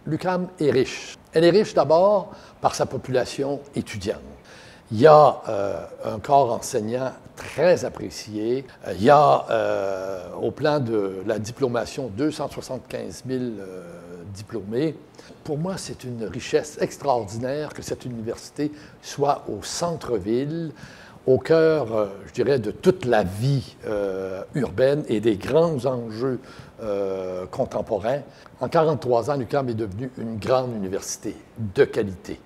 l'UQAM est riche. Elle est riche d'abord par sa population étudiante. Il y a un corps enseignant très apprécié. Il y a, au plan de la diplomation, 275 000 diplômés. Pour moi, c'est une richesse extraordinaire que cette université soit au centre-ville, au cœur, je dirais, de toute la vie urbaine et des grands enjeux contemporains. En 43 ans, l'UQAM est devenue une grande université de qualité,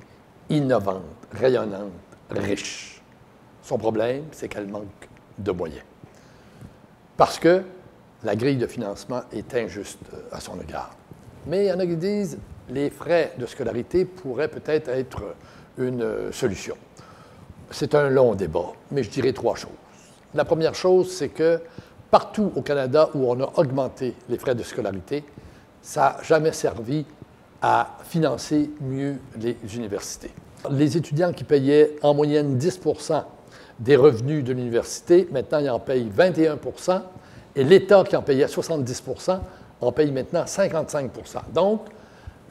innovante, rayonnante, riche. Son problème, c'est qu'elle manque de moyens. Parce que la grille de financement est injuste à son égard. Mais il y en a qui disent que les frais de scolarité pourraient peut-être être une solution. C'est un long débat, mais je dirais trois choses. La première chose, c'est que partout au Canada où on a augmenté les frais de scolarité, ça n'a jamais servi à financer mieux les universités. Les étudiants qui payaient en moyenne 10 % des revenus de l'université, maintenant ils en payent 21 % et l'État qui en payait 70 % en paye maintenant 55 %. Donc,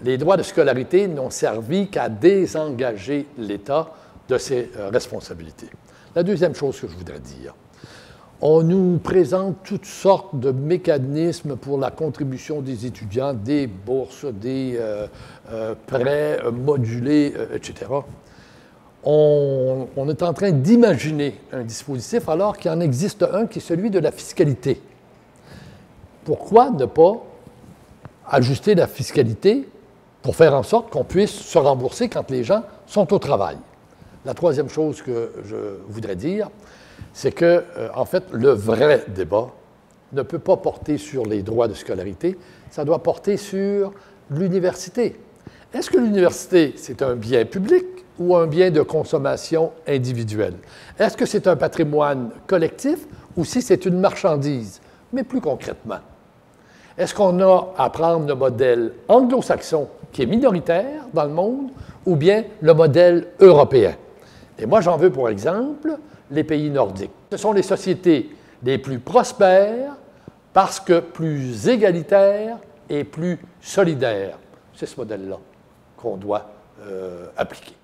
les droits de scolarité n'ont servi qu'à désengager l'État de ses responsabilités. La deuxième chose que je voudrais dire, on nous présente toutes sortes de mécanismes pour la contribution des étudiants, des bourses, des prêts modulés, etc. On est en train d'imaginer un dispositif alors qu'il en existe un qui est celui de la fiscalité. Pourquoi ne pas ajuster la fiscalité pour faire en sorte qu'on puisse se rembourser quand les gens sont au travail? La troisième chose que je voudrais dire, c'est que, en fait, le vrai débat ne peut pas porter sur les droits de scolarité, ça doit porter sur l'université. Est-ce que l'université, c'est un bien public ou un bien de consommation individuelle? Est-ce que c'est un patrimoine collectif ou si c'est une marchandise? Mais plus concrètement, est-ce qu'on a à prendre le modèle anglo-saxon qui est minoritaire dans le monde ou bien le modèle européen? Et moi, j'en veux pour exemple les pays nordiques. Ce sont les sociétés les plus prospères parce que plus égalitaires et plus solidaires. C'est ce modèle-là qu'on doit appliquer.